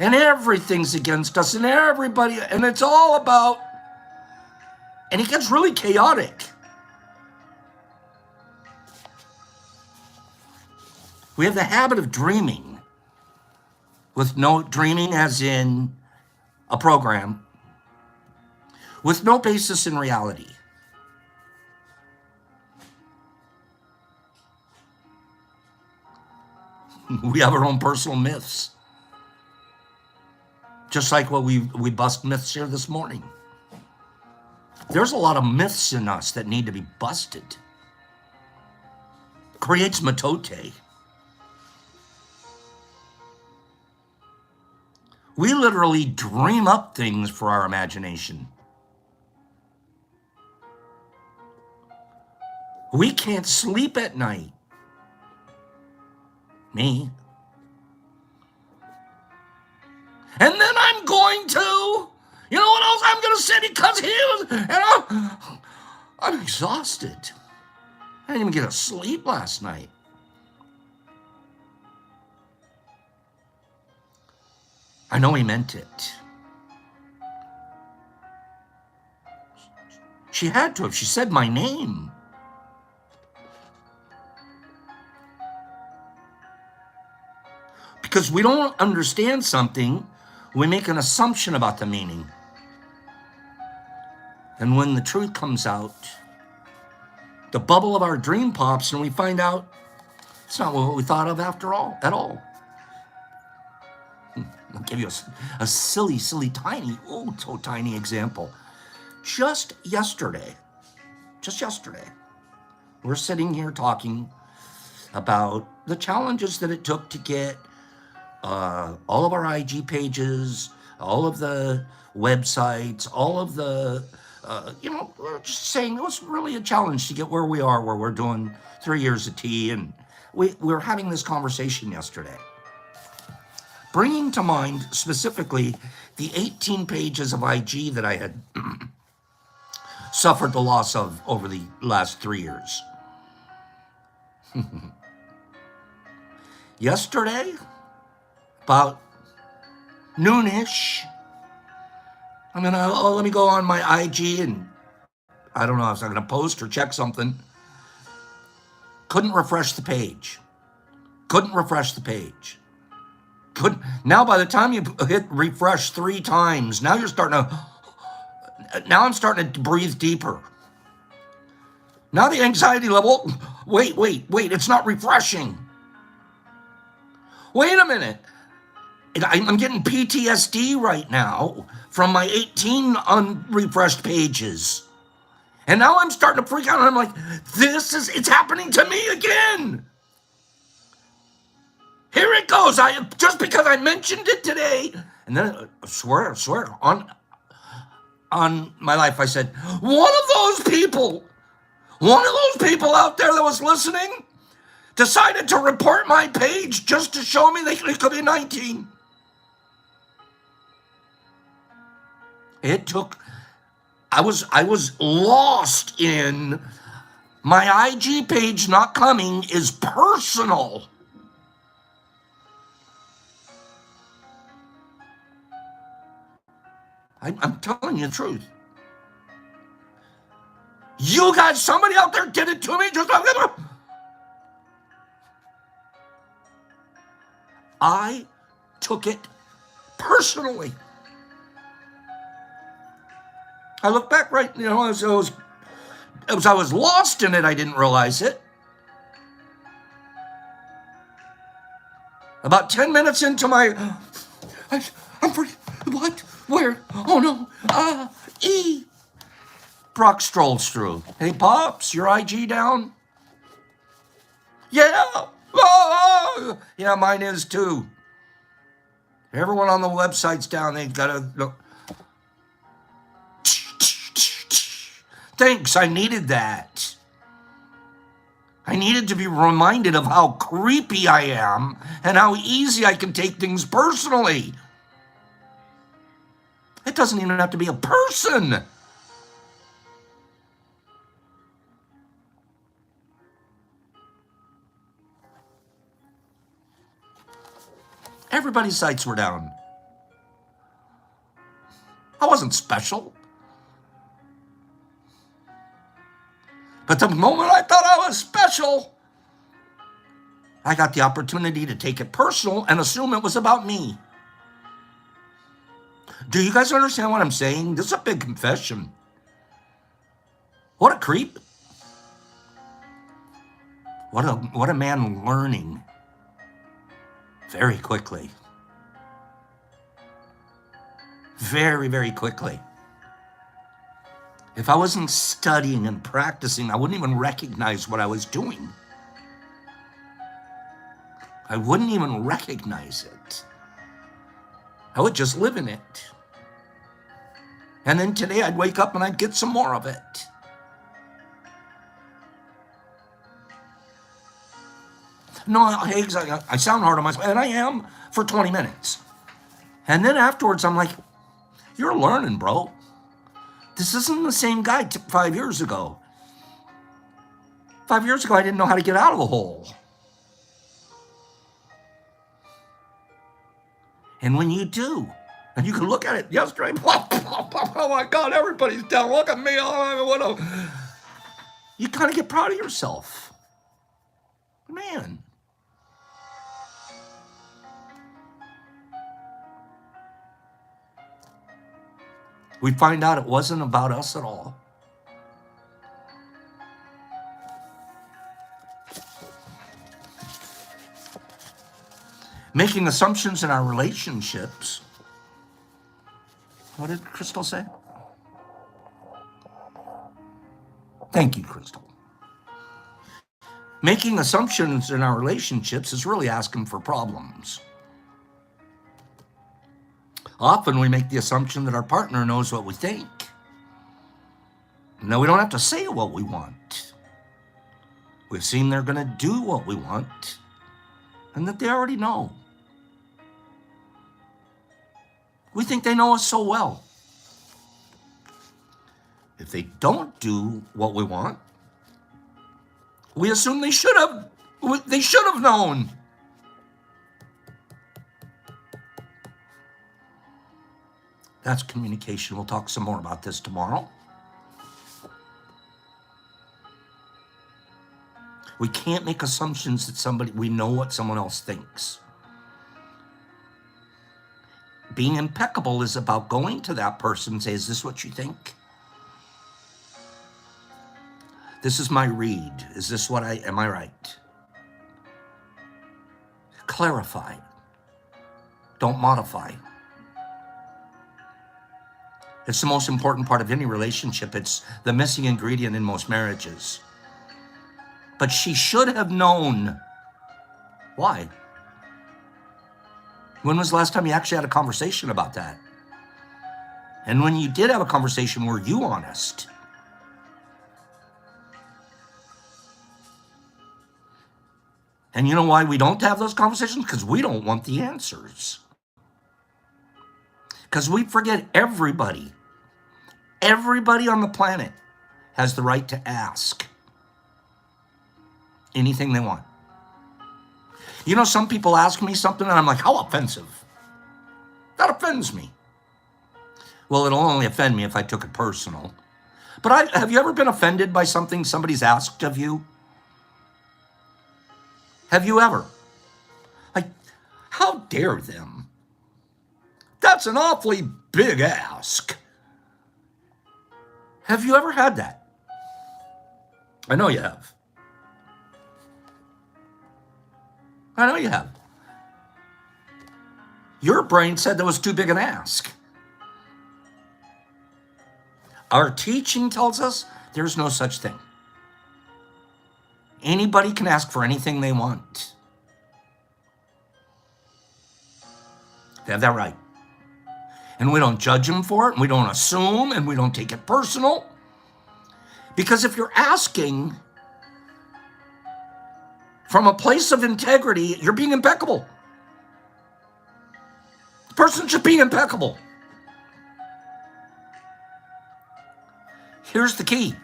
S1: And everything's against us, and everybody, and it's all about, and it gets really chaotic. We have the habit of dreaming, with no dreaming as in a program, with no basis in reality. We have our own personal myths. Just like what we bust myths here this morning. There's a lot of myths in us that need to be busted. Creates matote. We literally dream up things for our imagination. We can't sleep at night. Me. And then I'm going to, you know what else I'm going to say because he was, and I'm exhausted. I didn't even get a sleep last night. I know he meant it. She had to have. She said my name. Because we don't understand something, we make an assumption about the meaning. And when the truth comes out, the bubble of our dream pops and we find out it's not what we thought of after all, at all. I'll give you a silly, tiny, oh, so tiny example. Just yesterday, we're sitting here talking about the challenges that it took to get all of our IG pages, all of the websites, all of the, we're just saying it was really a challenge to get where we are, where we're doing 3 years of tea. And we were having this conversation yesterday, bringing to mind specifically the 18 pages of IG that I had suffered the loss of over the last 3 years. Yesterday, about noonish, let me go on my IG and I don't know if I'm going to post or check something. Couldn't refresh the page. Now by the time you hit refresh 3 times, now I'm starting to breathe deeper. Now the anxiety level, wait, it's not refreshing. Wait a minute. I'm getting PTSD right now from my 18 unrefreshed pages. And now I'm starting to freak out and I'm like, it's happening to me again. Here it goes. Just because I mentioned it today, and then I swear on my life, I said, one of those people out there that was listening decided to report my page just to show me they could be 19. I was lost in my IG page not coming is personal. I'm telling you the truth. You guys, somebody out there did it to me. I took it personally. I look back as I was lost in it, I didn't realize it. About 10 minutes into I'm free. What? Where? Oh no. Brock strolls through. Hey, Pops, your IG down? Yeah. Oh. Yeah, mine is too. Everyone on the website's down. They've got to. Thanks, I needed that. I needed to be reminded of how creepy I am and how easy I can take things personally. It doesn't even have to be a person. Everybody's sites were down. I wasn't special. But the moment I thought I was special, I got the opportunity to take it personal and assume it was about me. Do you guys understand what I'm saying? This is a big confession. What a creep. What a man learning very quickly. very, very quickly. If I wasn't studying and practicing, I wouldn't even recognize what I was doing. I wouldn't even recognize it. I would just live in it. And then today I'd wake up and I'd get some more of it. No, Higgs, I sound hard on myself, and I am for 20 minutes. And then afterwards, I'm like, you're learning, bro. This isn't the same guy 5 years ago. 5 years ago, I didn't know how to get out of the hole. And when you do, and you can look at it yesterday, oh my God, everybody's down. Look at me. You kind of get proud of yourself. Man. We find out it wasn't about us at all. Making assumptions in our relationships. What did Crystal say? Thank you, Crystal. Making assumptions in our relationships is really asking for problems. Often we make the assumption that our partner knows what we think. No, we don't have to say what we want. We assume they're going to do what we want and that they already know. We think they know us so well. If they don't do what we want, we assume they should have. They should have known. That's communication. We'll talk some more about this tomorrow. We can't make assumptions that we know what someone else thinks. Being impeccable is about going to that person and say, is this what you think? This is my read. Is this am I right? Clarify. Don't modify. It's the most important part of any relationship. It's the missing ingredient in most marriages. But she should have known. Why? When was the last time you actually had a conversation about that? And when you did have a conversation, were you honest? And you know why we don't have those conversations? Because we don't want the answers. Because we forget everybody on the planet has the right to ask anything they want. You know, some people ask me something and I'm like, how offensive? That offends me. Well, it'll only offend me if I took it personal. But have you ever been offended by something somebody's asked of you? Have you ever? Like, how dare them? That's an awfully big ask. Have you ever had that? I know you have. I know you have. Your brain said that was too big an ask. Our teaching tells us there's no such thing. Anybody can ask for anything they want. They have that right. And we don't judge them for it, and we don't assume, and we don't take it personal. Because if you're asking from a place of integrity, you're being impeccable. The person should be impeccable. Here's the key.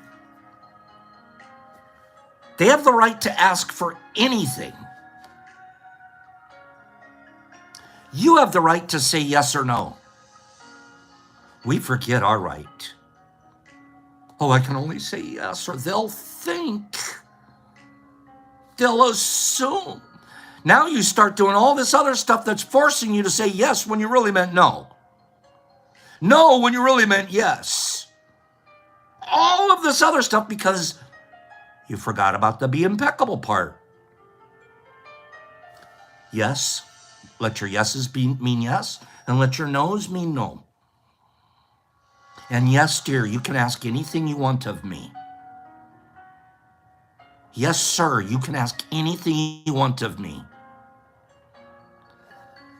S1: They have the right to ask for anything. You have the right to say yes or no. We forget our right. Oh, I can only say yes, or they'll think. They'll assume. Now you start doing all this other stuff that's forcing you to say yes when you really meant no. No when you really meant yes. All of this other stuff because you forgot about the be impeccable part. Yes. Let your yeses mean yes, and let your no's mean no. And yes, dear, you can ask anything you want of me. Yes, sir, you can ask anything you want of me.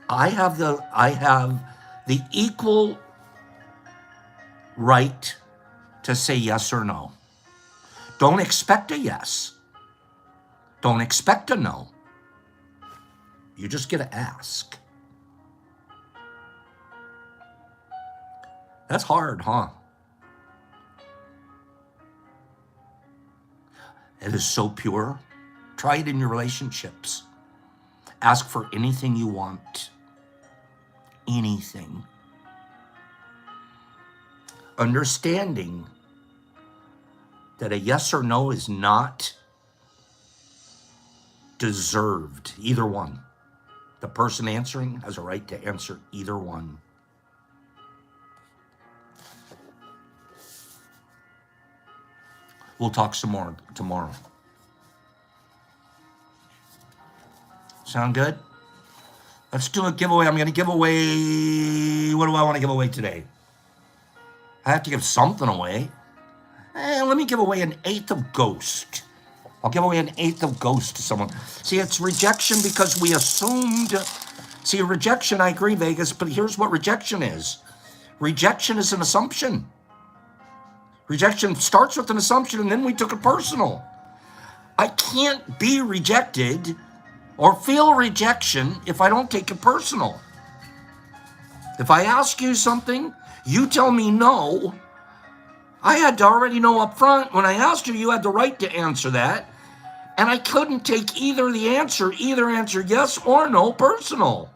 S1: I have the equal right to say yes or no. Don't expect a yes. Don't expect a no. You just get to ask. That's hard, huh? It is so pure. Try it in your relationships. Ask for anything you want. Anything. Understanding that a yes or no is not deserved, either one. The person answering has a right to answer either one. We'll talk some more tomorrow. Sound good? Let's do a giveaway. I'm going to give away... What do I want to give away today? I have to give something away. Let me give away an eighth of Ghost. I'll give away an eighth of Ghost to someone. See, it's rejection because we assumed... See, rejection, I agree, Vegas, but here's what rejection is. Rejection is an assumption. Rejection starts with an assumption, and then we took it personal. I can't be rejected or feel rejection if I don't take it personal. If I ask you something, you tell me no, I had to already know up front when I asked you, you had the right to answer that. And I couldn't take either answer yes or no personal.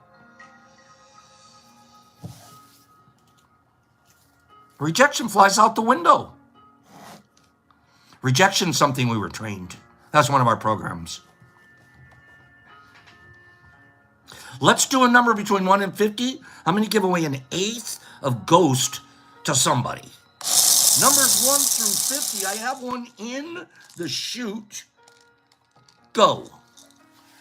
S1: Rejection flies out the window. Rejection is something we were trained. That's one of our programs. Let's do a number between 1 and 50. I'm going to give away an eighth of Ghost to somebody. Numbers 1 through 50. I have one in the chute. Go.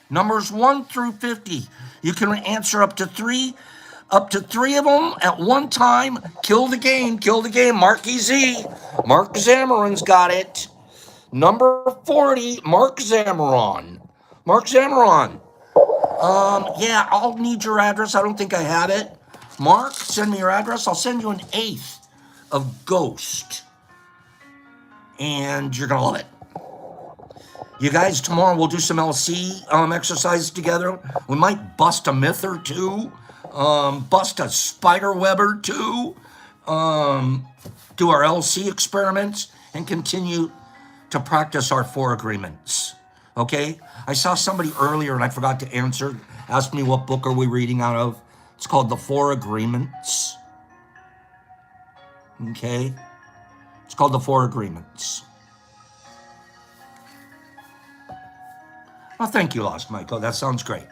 S1: Numbers 1 through 50. You can answer up to three of them at one time. Kill the game. Marky Z. Mark Zamarin's got it. Number 40, Mark Zamaron. Yeah, I'll need your address. I don't think I have it. Mark, send me your address. I'll send you an eighth of Ghost. And you're going to love it. You guys, tomorrow we'll do some LC exercises together. We might bust a myth or two. Bust a spider web or two. Do our LC experiments and continue to practice our 4 agreements. Okay? I saw somebody earlier and I forgot to answer. Asked me what book are we reading out of. It's called The 4 Agreements. Okay? It's called The 4 Agreements. Well, thank you, Lost Michael. That sounds great.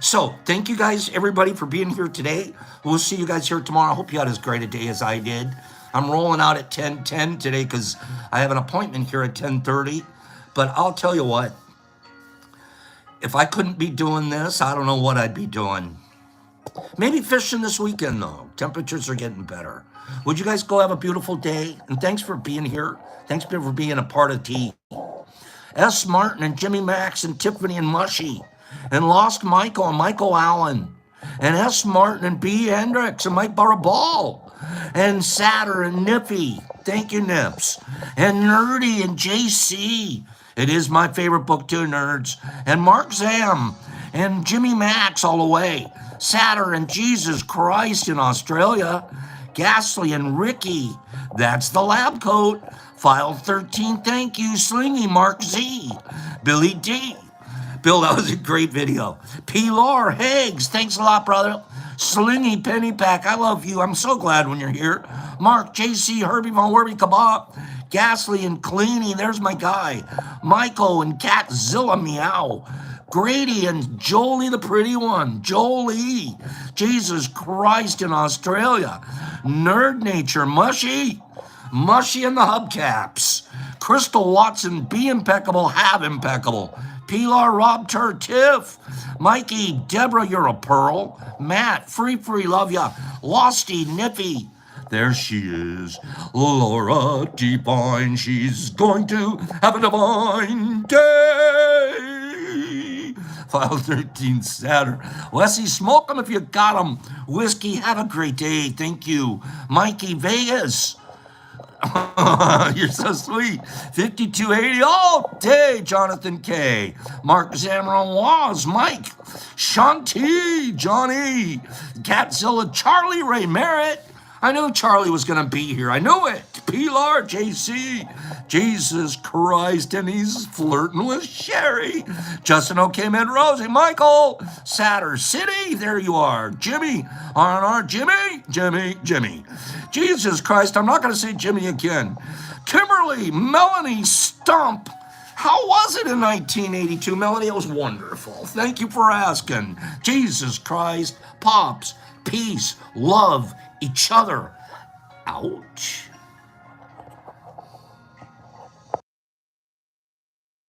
S1: So, thank you guys, everybody, for being here today. We'll see you guys here tomorrow. I hope you had as great a day as I did. I'm rolling out at 10:10 today because I have an appointment here at 10:30. But I'll tell you what. If I couldn't be doing this, I don't know what I'd be doing. Maybe fishing this weekend, though. Temperatures are getting better. Would you guys go have a beautiful day? And thanks for being here. Thanks for being a part of T. S. Martin and Jimmy Max and Tiffany and Mushy and Lost Michael and Michael Allen and S. Martin and B. Hendricks and Mike Barabal and Satter and Nippy. Thank you, Nips. And Nerdy and JC. It is my favorite book too, nerds. And Mark Zam and Jimmy Max all the way. Satter and Jesus Christ in Australia. Ghastly and Ricky. That's the lab coat. File 13, thank you. Slingy, Mark Z. Billy D. Bill, that was a great video. P. Lore, Higgs, thanks a lot, brother. Slingy, Pennypack, I love you. I'm so glad when you're here. Mark, JC, Herbie Von Werby, Kabab. Ghastly and Cleany, there's my guy. Michael and Catzilla Meow. Grady and Jolie the pretty one. Jolie. Jesus Christ in Australia. Nerd Nature. Mushy. Mushy and the Hubcaps. Crystal Watson. Be impeccable. Have impeccable. Pilar, Rob Tur, Tiff. Mikey. Deborah, you're a pearl. Matt. Free, love ya. Losty. Nippy. There she is, Laura Divine. She's going to have a divine day. File 13 Saturn. Wesley, smoke them if you got them. Whiskey, have a great day. Thank you. Mikey Vegas. You're so sweet. 5280 all day, Jonathan K. Mark Zamaron was Mike. Shanti, Johnny. Catzilla, Charlie Ray Merritt. I knew Charlie was going to be here. I knew it. Pilar, JC. Jesus Christ, and he's flirting with Sherry. Justin OK Man Rosie. Michael. Satter City. There you are. Jimmy. R&R. Jimmy. Jesus Christ, I'm not going to say Jimmy again. Kimberly. Melanie Stump. How was it in 1982, Melanie? It was wonderful. Thank you for asking. Jesus Christ. Pops. Peace. Love. Each other. Ouch.